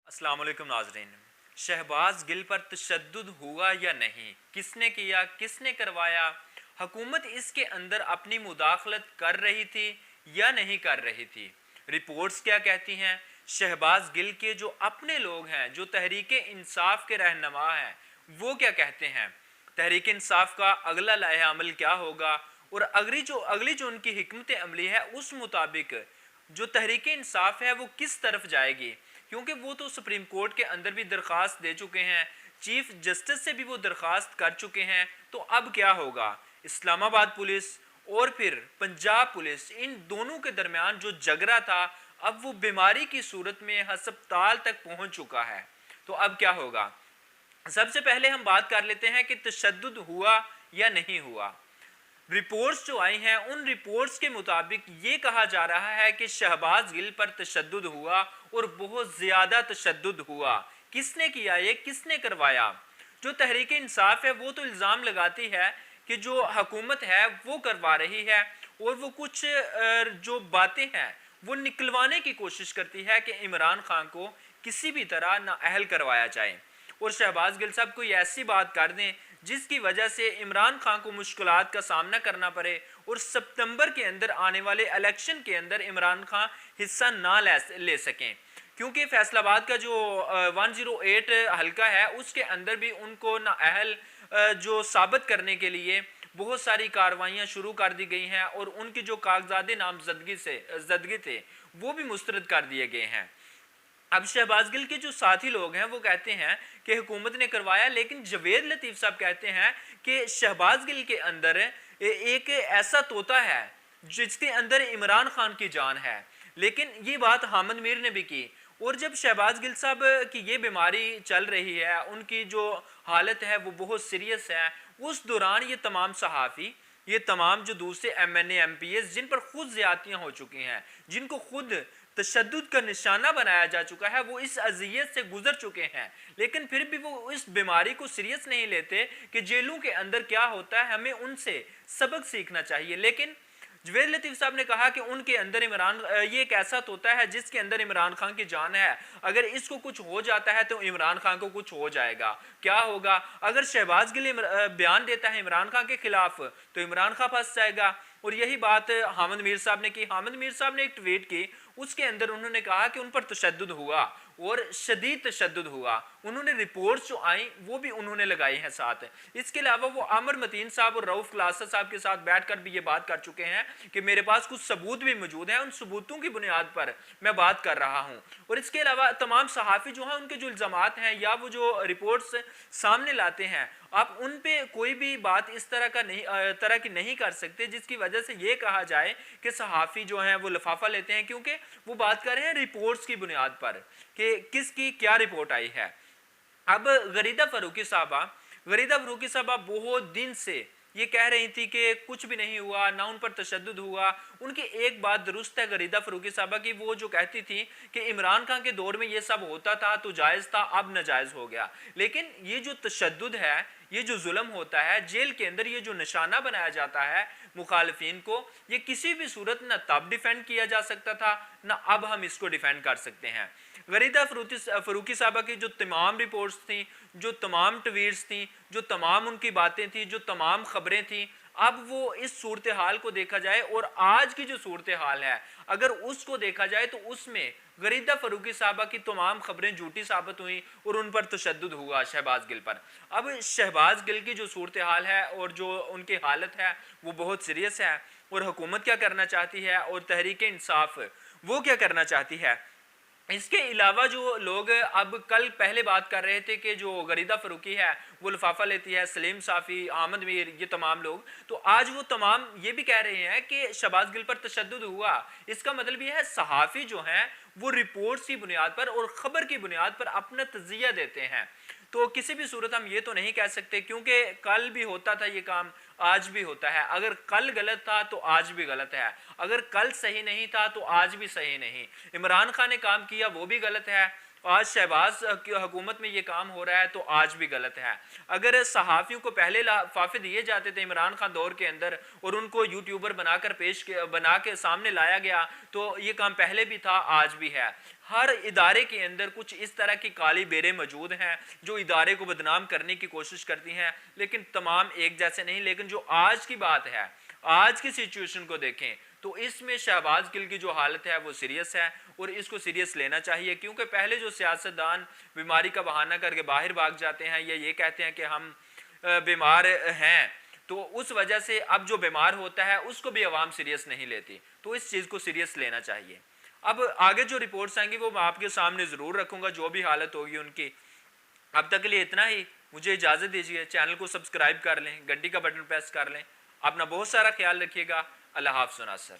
अस्सलाम वालेकुम नाजरीन। शहबाज गिल पर तशद्दुद हुआ या नहीं, किसने किया, किसने करवाया, हुकूमत इसके अंदर अपनी मुदाखलत कर रही थी या नहीं कर रही थी, रिपोर्ट्स क्या कहती हैं, शहबाज गिल के जो अपने लोग हैं, जो तहरीक इंसाफ के रहनुमा हैं, वो क्या कहते हैं, तहरीक इंसाफ का अगला लाहे अमल क्या होगा और अगली जो उनकी हिकमत अमली है उस मुताबिक जो तहरीक इंसाफ है वो किस तरफ जाएगी। क्योंकि वो तो सुप्रीम कोर्ट के अंदर भी दरख्वास्त दे चुके हैं, चीफ जस्टिस से भी वो दरख्वास्त कर चुके हैं, तो अब क्या होगा। इस्लामाबाद पुलिस और फिर पंजाब पुलिस, इन दोनों के दरमियान जो झगड़ा था अब वो बीमारी की सूरत में हस्पताल तक पहुंच चुका है। तो अब क्या होगा। सबसे पहले हम बात कर लेते हैं कि तशद्दुद हुआ या नहीं हुआ। रिपोर्ट्स जो आई हैं उन रिपोर्ट्स के मुताबिक ये कहा जा रहा है कि शहबाज गिल पर तशद्दुद हुआ और बहुत ज़्यादा तशद्दुद हुआ। किसने किया, ये किसने करवाया। जो तहरीक इंसाफ है वो तो इल्ज़ाम लगाती है कि जो हुकूमत है वो करवा रही है और वो कुछ जो बातें हैं वो निकलवाने की कोशिश करती है कि इमरान खान को किसी भी तरह नाअहल करवाया जाए और शहबाज गिल साहब कोई ऐसी बात कर दें जिसकी वजह से इमरान खान को मुश्किलात का सामना करना पड़े और सितंबर के अंदर आने वाले इलेक्शन के अंदर इमरान खान हिस्सा ना ले सकें। क्योंकि फैसलाबाद का जो 108 हल्का है उसके अंदर भी उनको नाअहल जो साबित करने के लिए बहुत सारी कार्रवाइयाँ शुरू कर दी गई हैं और उनकी जो कागजात नामजदगी थे वो भी मुस्तरद कर दिए गए हैं। अब शहबाज गिल के जो साथी लोग हैं वो कहते हैं कि हुकूमत ने करवाया, लेकिन जवेद लतीफ़ साहब कहते हैं कि शहबाज गिल के अंदर एक ऐसा तोता है जिसके अंदर इमरान खान की जान है। लेकिन ये बात हामिद मीर ने भी की और जब शहबाज गिल साहब की ये बीमारी चल रही है, उनकी जो हालत है वो बहुत सीरियस है, उस दौरान ये तमाम सहाफ़ी, ये तमाम जो दूसरे MNA MPs जिन पर खुद ज़्यादतियाँ हो चुकी हैं, जिनको खुद तशद्दुद का निशाना बनाया जा चुका है, वो इस अजियत से गुजर चुके हैं, लेकिन फिर भी वो इस बीमारी को सीरियस नहीं लेते कि जेलों के अंदर क्या होता है, हमें उनसे सबक सीखना चाहिए। लेकिन जवेद लतीफ़ साहब ने कहा कि उनके अंदर ये एक ऐसा तोता है जिसके अंदर इमरान खान की जान है, अगर इसको कुछ हो जाता है तो इमरान खान को कुछ हो जाएगा। क्या होगा, अगर शहबाज गिल बयान देता है इमरान खान के खिलाफ तो इमरान खान फंस जाएगा। और यही बात हामिद मीर साहब ने की। हामिद मीर साहब ने एक ट्वीट की, उसके अंदर उन्होंने कहा कि उन पर तशद्दुद हुआ और शदीद तशद्दुद हुआ। उन्होंने रिपोर्ट्स जो आई वो भी उन्होंने लगाई हैं साथ। इसके अलावा वो आमिर मतीन साहब और रऊफ क्लासा साहब के साथ बैठकर भी ये बात कर चुके हैं कि मेरे पास कुछ सबूत भी मौजूद हैं, उन सबूतों की बुनियाद पर मैं बात कर रहा हूँ। और इसके अलावा तमाम सहाफ़ी जो हैं उनके जो इल्ज़ामात हैं या वो जो रिपोर्ट्स सामने लाते हैं, आप उन पे कोई भी बात इस तरह की नहीं कर सकते जिसकी वजह से ये कहा जाए कि सहाफ़ी जो हैं वो लिफाफा लेते हैं, क्योंकि वो बात कर रहे हैं रिपोर्ट्स की बुनियाद पर कि किसकी क्या रिपोर्ट आई है। अब गरीदा फरूकी साहबा बहुत दिन से ये कह रही थी कि कुछ भी नहीं हुआ, ना उन पर तशद्दुद हुआ। उनकी एक बात दुरुस्त है गरीदा फरूकी साहबा की, वो जो कहती थी कि इमरान खान के दौर में ये सब होता था तो जायज़ था, अब नाजायज़ हो गया। लेकिन ये जो तशद्दुद है, ये जो जुल्म होता है जेल के अंदर, ये जो निशाना बनाया जाता है मुखालिफिन को, ये किसी भी सूरत ना तब डिफेंड किया जा सकता था ना अब हम इसको डिफेंड कर सकते हैं। गरीदा फरूकी साहबा की जो तमाम रिपोर्ट्स थी, जो तमाम ट्वीट्स थी, जो तमाम उनकी बातें थी, जो तमाम खबरें थी, अब वो इस सूरत हाल को देखा जाए और आज की जो सूरत हाल है अगर उसको देखा जाए तो उसमें गरीदा फरूकी साहबा की तमाम खबरें झूठी साबित हुई और उन पर तशद्दुद हुआ शहबाज गिल पर। अब शहबाज गिल की जो सूरत हाल है और जो उनकी हालत है वो बहुत सीरियस है और हुकूमत क्या करना चाहती है और तहरीक इंसाफ वो क्या करना चाहती है। इसके अलावा जो लोग अब कल पहले बात कर रहे थे कि जो गरीदा फरूकी है वो लिफाफा लेती है, सलीम साफ़ी, आमद मीर, ये तमाम लोग, तो आज वो तमाम ये भी कह रहे हैं कि शहबाज गिल पर तशद्दुद हुआ। इसका मतलब ये है सहाफ़ी जो हैं वो रिपोर्ट्स की बुनियाद पर और ख़बर की बुनियाद पर अपना तज़िया देते हैं। तो किसी भी सूरत हम ये तो नहीं कह सकते, क्योंकि कल भी होता था ये काम, आज भी होता है। अगर कल गलत था तो आज भी गलत है, अगर कल सही नहीं था तो आज भी सही नहीं। इमरान खान ने काम किया वो भी गलत है, आज शहबाज की हुकूमत में ये काम हो रहा है तो आज भी गलत है। अगर सहाफ़ियों को पहले फाफे दिए जाते थे इमरान खान दौर के अंदर और उनको यूट्यूबर बना के सामने लाया गया तो ये काम पहले भी था, आज भी है। हर इदारे के अंदर कुछ इस तरह की काली बेरें मौजूद हैं जो इदारे को बदनाम करने की कोशिश करती हैं, लेकिन तमाम एक जैसे नहीं। लेकिन जो आज की बात है, आज की सिचुएशन को देखें तो इसमें शहबाज गिल की जो हालत है वो सीरियस है और इसको सीरियस लेना चाहिए, क्योंकि पहले जो सियासतदान बीमारी का बहाना करके बाहर भाग जाते हैं या ये कहते हैं कि हम बीमार हैं, तो उस वजह से अब जो बीमार होता है उसको भी अवाम सीरियस नहीं लेती। तो इस चीज़ को सीरियस लेना चाहिए। अब आगे जो रिपोर्ट्स आएंगी वो मैं आपके सामने ज़रूर रखूंगा, जो भी हालत होगी उनकी। अब तक के लिए इतना ही, मुझे इजाज़त दीजिए। चैनल को सब्सक्राइब कर लें, घंटी का बटन प्रेस कर लें। अपना बहुत सारा ख्याल रखिएगा। अल्लाह हाफ़िज़ नासर।